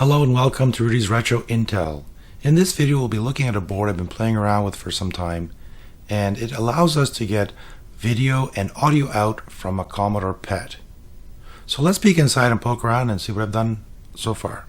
Hello and welcome to Rudy's Retro Intel. In this video we'll be looking at a board I've been playing around with for some time, and it allows us to get video and audio out from a Commodore PET. So let's peek inside and poke around and see what I've done so far.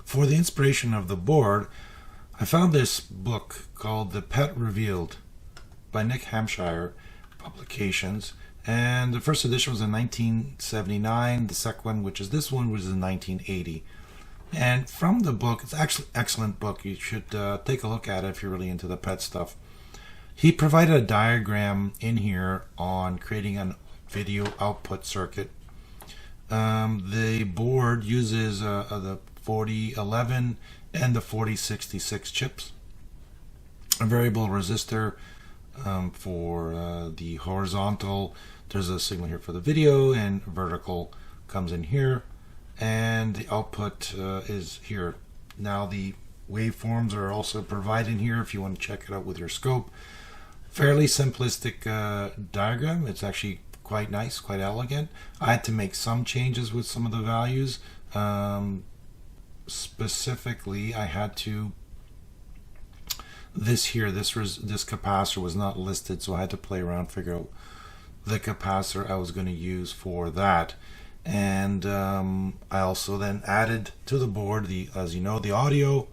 For the inspiration of the board, I found this book called The Pet Revealed by Nick Hampshire Publications, and the first edition was in 1979. The second one, which is this one, was in 1980. And from the book, it's actually an excellent book. You should take a look at it if you're really into the pet stuff. He provided a diagram in here on creating a video output circuit. The board uses the 4011 and the 4066 chips. A variable resistor for the horizontal. There's a signal here for the video, and vertical comes in here, and the output is here. Now the waveforms are also provided here if you want to check it out with your scope. Fairly simplistic diagram. It's actually quite nice, quite elegant. I had to make some changes with some of the values. Specifically, I had to, this capacitor was not listed, so I had to play around, figure out the capacitor I was going to use for that. And I also then added to the board as you know, the audio,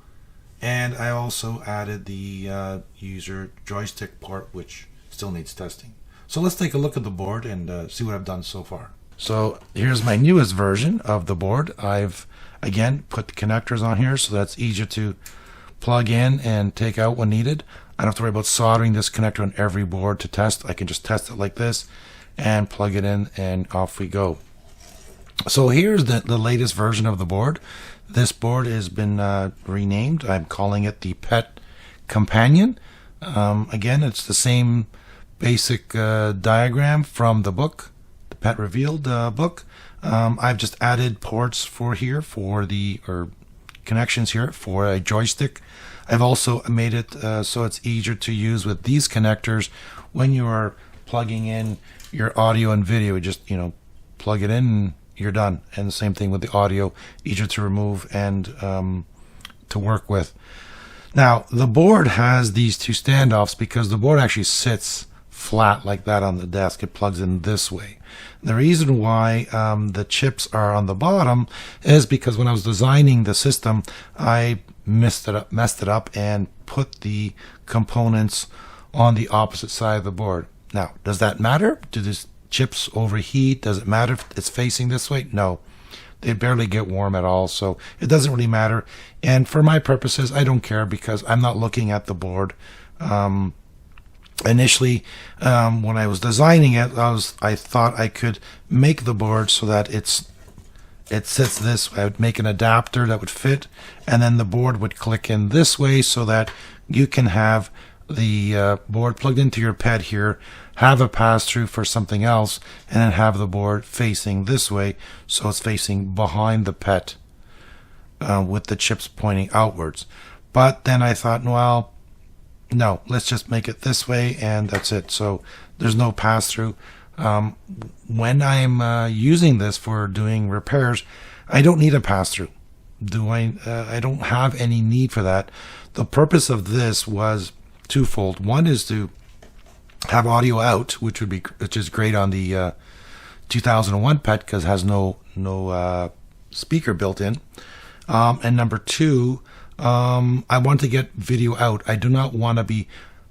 and I also added the user joystick port, which still needs testing. So let's take a look at the board and see what I've done so far. So here's my newest version of the board. I've again put the connectors on here so that's easier to plug in and take out when needed. I don't have to worry about soldering this connector on every board to test. I can just test it like this and plug it in, and off we go. So here's the latest version of the board. This board has been renamed. I'm calling it the Pet Companion. Again, it's the same basic diagram from the book, the Pet Revealed book. I've just added ports for connections here for a joystick. I've also made it so it's easier to use with these connectors when you are plugging in your audio and video. Just plug it in and you're done. And the same thing with the audio, easier to remove and to work with. Now the board has these two standoffs because the board actually sits flat like that on the desk. It plugs in this way. The reason why the chips are on the bottom is because when I was designing the system, I messed it up and put the components on the opposite side of the board. Now, does that matter? Do these chips overheat? Does it matter if it's facing this way? No, they barely get warm at all, so it doesn't really matter. And for my purposes, I don't care because I'm not looking at the board. Initially, when I was designing it, I thought I could make the board so that it sits this way. I would make an adapter that would fit, and then the board would click in this way so that you can have the board plugged into your pet here, have a pass-through for something else, and then have the board facing this way so it's facing behind the pet with the chips pointing outwards. But then I thought, well, no, let's just make it this way and that's it. So there's no pass-through. When I'm using this for doing repairs, I don't need a pass-through. I don't have any need for that. The purpose of this was twofold. One is to have audio out, which is great on the 2001 PET because it has no speaker built in. And number two, I want to get video out. I do not want to be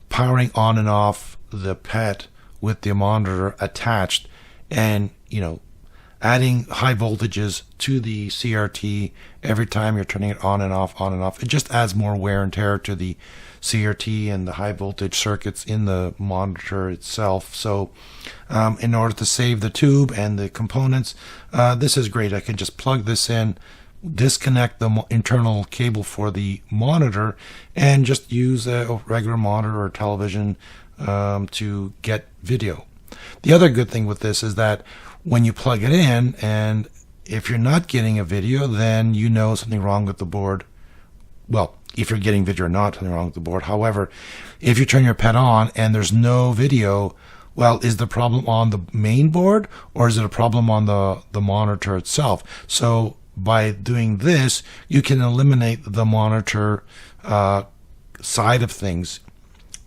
powering on and off the PET with the monitor attached and adding high voltages to the CRT every time you're turning it on and off. It just adds more wear and tear to the CRT and the high voltage circuits in the monitor itself. So in order to save the tube and the components, this is great. I can just plug this in, disconnect the internal cable for the monitor, and just use a regular monitor or television to get video. The other good thing with this is that when you plug it in and If you're not getting a video, then you know something wrong with the board. Well, if you're getting video or not, something wrong with the board. However, if you turn your PET on and there's no video, well, is the problem on the main board or is it a problem on the monitor itself? So by doing this, you can eliminate the monitor side of things.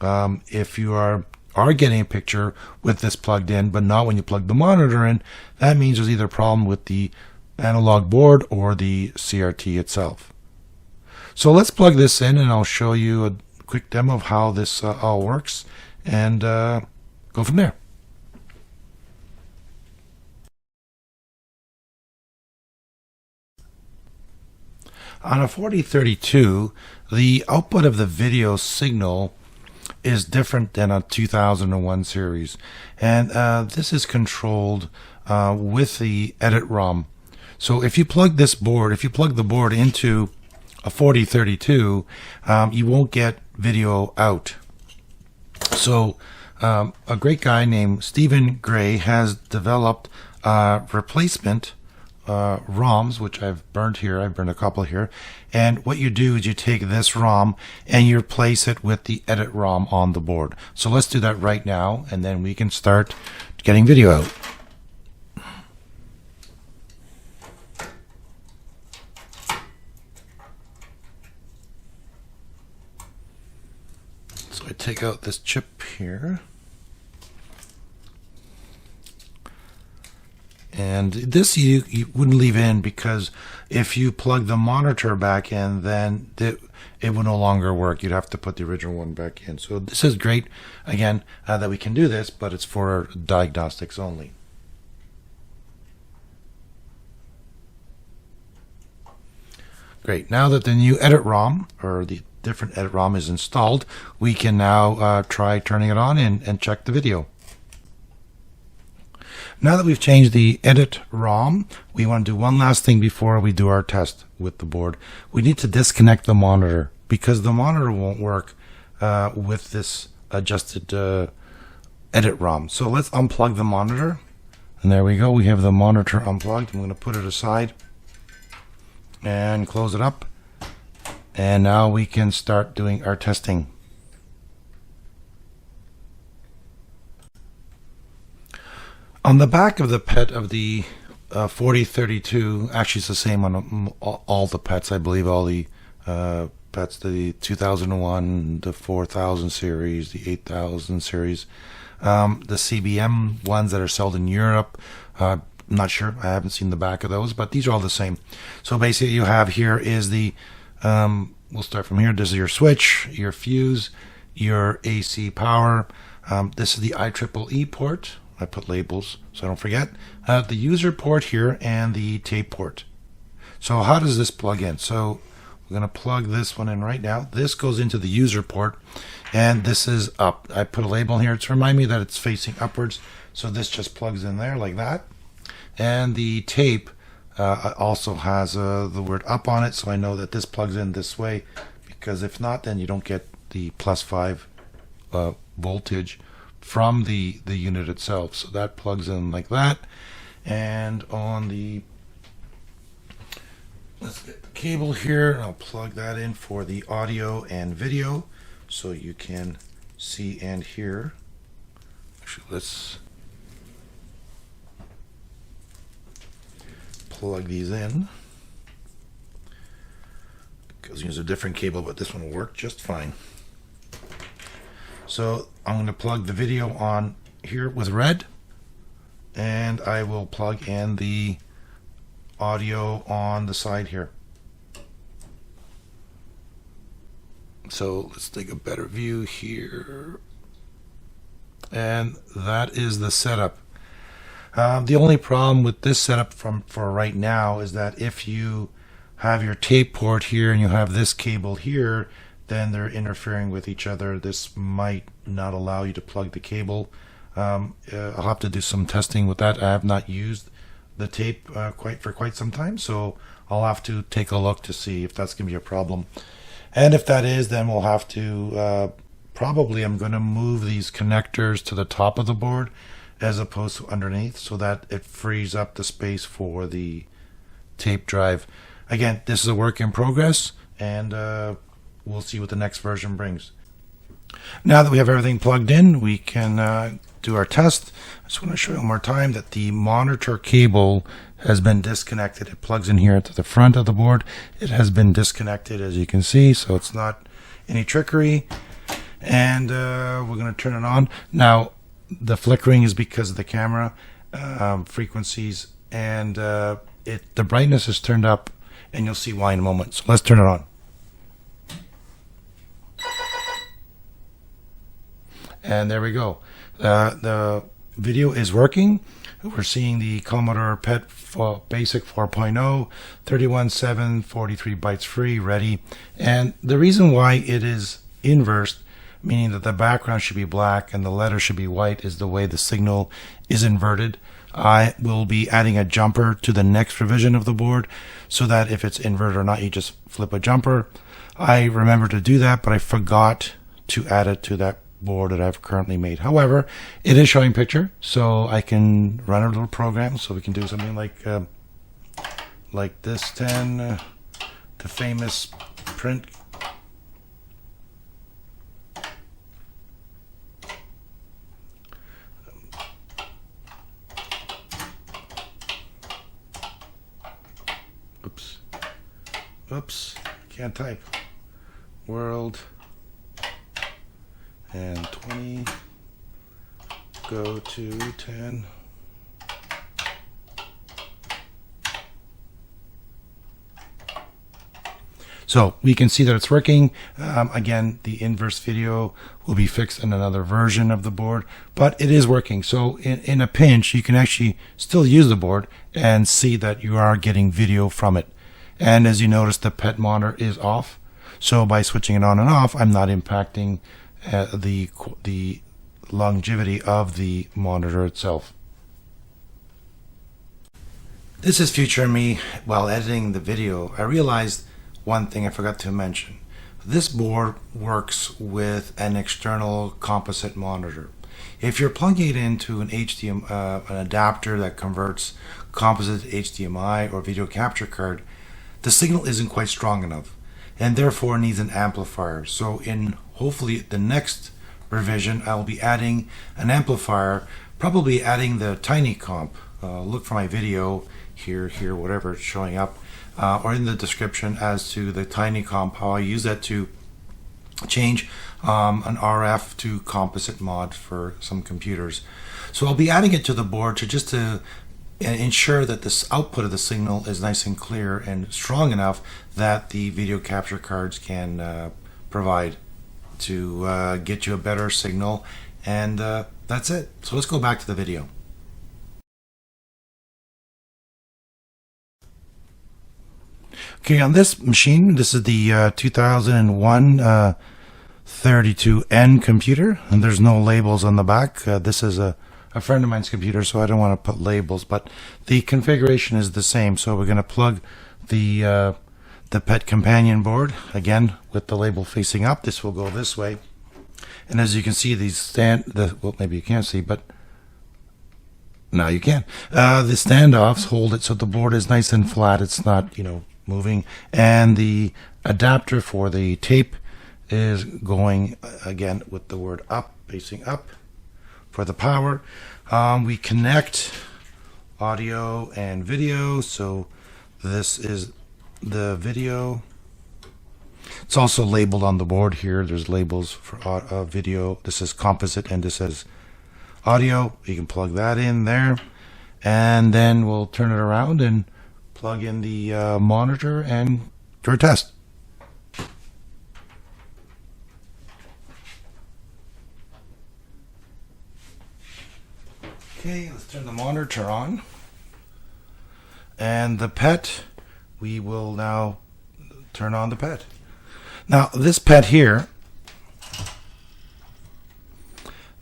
If you are getting a picture with this plugged in, but not when you plug the monitor in, that means there's either a problem with the analog board or the CRT itself. So let's plug this in and I'll show you a quick demo of how this all works and go from there. On a 4032, the output of the video signal is different than a 2001 series, and this is controlled with the edit ROM. So if you plug the board into a 4032, you won't get video out. So a great guy named Stephen Gray has developed replacement ROMs, which I've burned here. I've burned a couple here. And what you do is you take this ROM and you replace it with the edit ROM on the board. So let's do that right now, and then we can start getting video out. So I take out this chip here. And this you wouldn't leave in, because if you plug the monitor back in, then it will no longer work. You'd have to put the original one back in. So this is great, again, that we can do this, but it's for diagnostics only. Great. Now that the new edit ROM, or the different edit ROM, is installed, we can now try turning it on and check the video. Now that we've changed the edit ROM, we want to do one last thing before we do our test with the board. We need to disconnect the monitor, because the monitor won't work with this adjusted edit ROM. So let's unplug the monitor, and there we go. We have the monitor unplugged. I'm going to put it aside and close it up, and now we can start doing our testing. On the back of the PET of the 4032, actually it's the same on all the PETs, I believe, all the PETs, the 2001, the 4000 series, the 8000 series, the CBM ones that are sold in Europe. I'm not sure, I haven't seen the back of those, but these are all the same. So basically you have here is the, we'll start from here, this is your switch, your fuse, your AC power, this is the IEEE port. I put labels so I don't forget. The user port here and the tape port. So how does this plug in? So we're going to plug this one in right now. This goes into the user port, and this is up. I put a label here to remind me that it's facing upwards. So this just plugs in there like that. And the tape also has the word up on it, so I know that this plugs in this way, because if not, then you don't get the +5 voltage from the unit itself. So that plugs in like that. And on the, let's get the cable here, and I'll plug that in for the audio and video so you can see and hear. Actually, let's plug these in, because there's a different cable, but this one will work just fine. So I'm going to plug the video on here with red, and I will plug in the audio on the side here. So let's take a better view here, and that is the setup. The only problem with this setup for right now is that if you have your tape port here and you have this cable here, then they're interfering with each other. This might not allow you to plug the cable. I'll have to do some testing with that. I have not used the tape for quite some time, so I'll have to take a look to see if that's going to be a problem. And if that is, then we'll have to probably, I'm going to move these connectors to the top of the board as opposed to underneath, so that it frees up the space for the tape drive. Again, this is a work in progress, and we'll see what the next version brings. Now that we have everything plugged in, we can do our test. I just want to show you one more time that the monitor cable has been disconnected. It plugs in here to the front of the board. It has been disconnected, as you can see, so it's not any trickery. And we're going to turn it on. Now, the flickering is because of the camera frequencies, and the brightness is turned up, and you'll see why in a moment. So let's turn it on. And there we go. The video is working. We're seeing the Commodore PET Basic 4.0, 31.7, 43 bytes free, ready. And the reason why it is inversed, meaning that the background should be black and the letter should be white, is the way the signal is inverted. I will be adding a jumper to the next revision of the board so that if it's inverted or not, you just flip a jumper. I remember to do that, but I forgot to add it to that board that I've currently made. However, it is showing picture, so I can run a little program so we can do something like this 10, the famous print. Oops, can't type. World and 20, go to 10. So we can see that it's working. Again, the inverse video will be fixed in another version of the board, but it is working. So in a pinch, you can actually still use the board and see that you are getting video from it. And as you notice, the PET monitor is off. So by switching it on and off, I'm not impacting the longevity of the monitor itself. This is future me. While editing the video, I realized one thing I forgot to mention. This board works with an external composite monitor. If you're plugging it into an an adapter that converts composite HDMI or video capture card, the signal isn't quite strong enough, and therefore needs an amplifier. So in hopefully the next revision, I'll be adding an amplifier, probably adding the tiny comp. Look for my video here, whatever it's showing up, or in the description as to the tiny comp, how I use that to change an RF to composite mod for some computers. So I'll be adding it to the board to ensure that this output of the signal is nice and clear and strong enough that the video capture cards can provide to get you a better signal. And that's it. So let's go back to the video. Okay, on this machine, this is the 2001 32N computer, and there's no labels on the back. This is a friend of mine's computer, so I don't want to put labels, but the configuration is the same. So we're going to plug the PET companion board, again with the label facing up. This will go this way, and as you can see, these well, maybe you can't see, but now you can. The standoffs hold it so the board is nice and flat. It's not, moving, and the adapter for the tape is going again with the word up, facing up for the power. We connect audio and video, so this is the video. It's also labeled on the board here. There's labels for video. This is composite and this is audio. You can plug that in there, and then we'll turn it around and plug in the monitor and do a test. Okay, let's turn the monitor on. And the PET, we will now turn on the PET. Now, this PET here,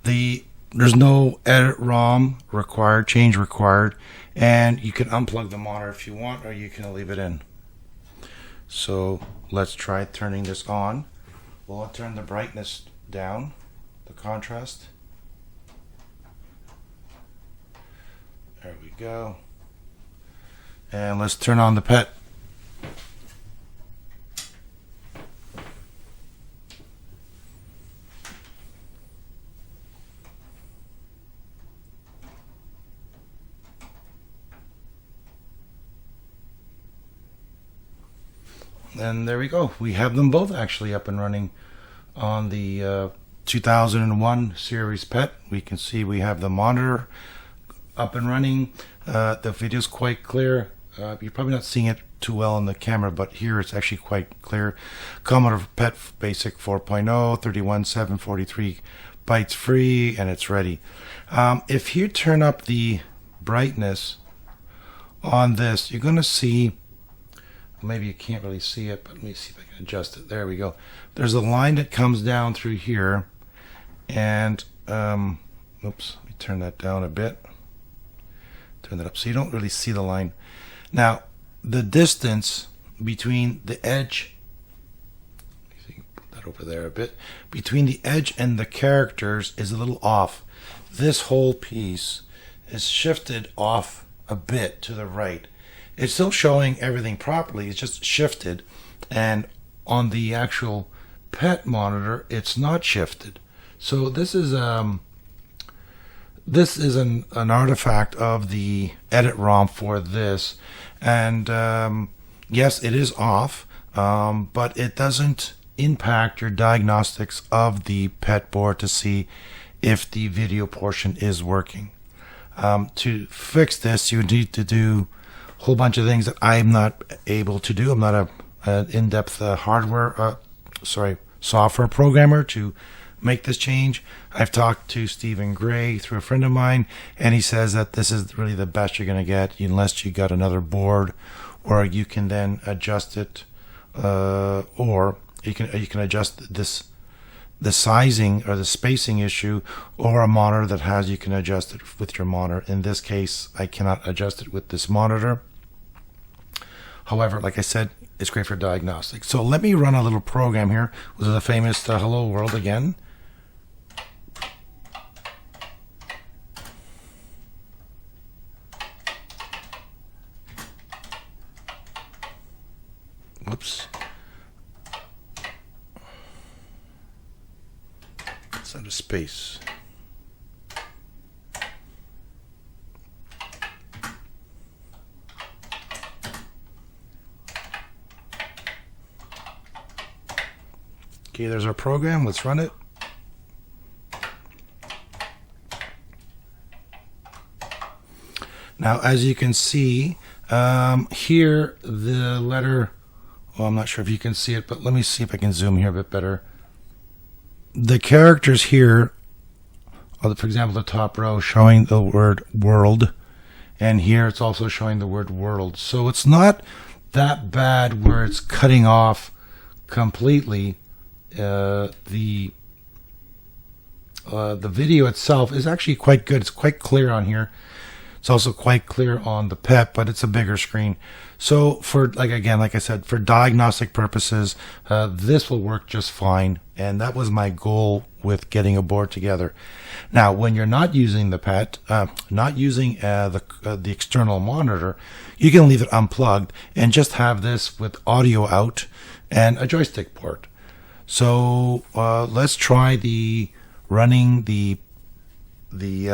there's no edit ROM required, change required, and you can unplug the monitor if you want, or you can leave it in. So let's try turning this on. We'll turn the brightness down, the contrast. There we go. And let's turn on the PET. And there we go. We have them both actually up and running on the 2001 series PET. We can see we have the monitor up and running. The video is quite clear. You're probably not seeing it too well on the camera, but here it's actually quite clear. Commodore PET Basic 4.0, 31743 bytes free, and it's ready. If you turn up the brightness on this, you're going to see, maybe you can't really see it, but let me see if I can adjust it. There we go. There's a line that comes down through here, and oops, let me turn that down a bit. Turn that up so you don't really see the line. Now, the distance between the edge, let me put that over there a bit, between the edge and the characters is a little off. This whole piece is shifted off a bit to the right. It's still showing everything properly, it's just shifted, and on the actual PET monitor it's not shifted. So this is an artifact of the edit ROM for this, and yes, it is off, but it doesn't impact your diagnostics of the PET board to see if the video portion is working. To fix this, you need to do a whole bunch of things that I'm not able to do. I'm not an in-depth software programmer to make this change. I've talked to Stephen Gray through a friend of mine, and he says that this is really the best you're going to get unless you got another board, or you can then adjust it, or you can adjust the sizing or the spacing issue, or a monitor that has, you can adjust it with your monitor. In this case, I cannot adjust it with this monitor. However, like I said, it's great for diagnostics. So let me run a little program here with the famous Hello World again. Whoops. It's out of space. Okay, there's our program. Let's run it. Now, as you can see, here the letter, well, I'm not sure if you can see it, but let me see if I can zoom here a bit better. The characters here, for example, the top row showing the word world, and here it's also showing the word world. So it's not that bad where it's cutting off completely. The video itself is actually quite good. It's quite clear on here. It's also quite clear on the PET, but it's a bigger screen. So for, like I said, for diagnostic purposes, this will work just fine. And that was my goal with getting a board together. Now, when you're not using the PET, not using the external monitor, you can leave it unplugged and just have this with audio out and a joystick port. So let's try running the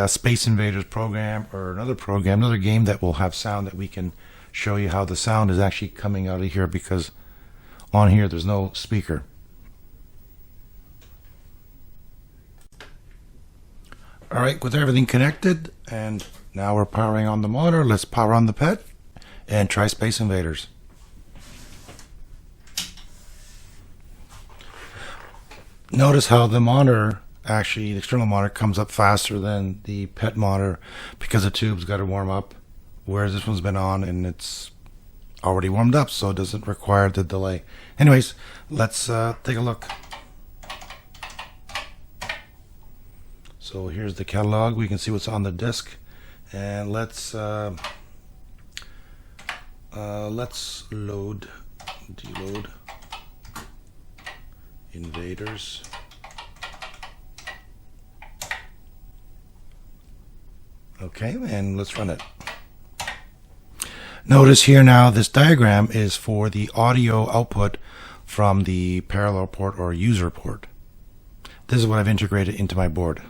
Space Invaders program, or another game that will have sound, that we can show you how the sound is actually coming out of here, because on here there's no speaker. All right, with everything connected, and now we're powering on the monitor, let's power on the PET and try Space Invaders. Notice how the monitor, actually the external monitor, comes up faster than the PET monitor because the tube's got to warm up, whereas this one's been on and it's already warmed up, so it doesn't require the delay. Anyways, let's take a look. So here's the catalog. We can see what's on the disc, and let's deload Invaders. Okay, and let's run it. Notice here now this diagram is for the audio output from the parallel port or user port. This is what I've integrated into my board.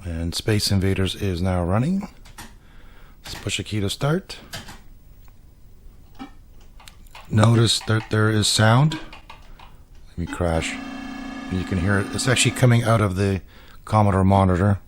And Space Invaders is now running. Let's push a key to start. Notice that there is sound. Let me crash. You can hear it. It's actually coming out of the Commodore monitor.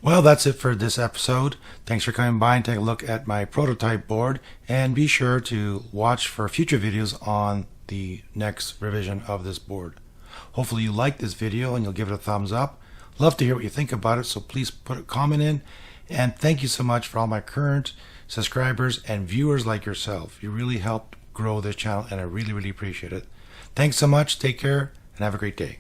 Well, that's it for this episode. Thanks for coming by and take a look at my prototype board, and be sure to watch for future videos on the next revision of this board. Hopefully you like this video and you'll give it a thumbs up. Love to hear what you think about it, so please put a comment in. And thank you so much for all my current subscribers and viewers like yourself. You really helped grow this channel, and I really, really appreciate it. Thanks so much. Take care and have a great day.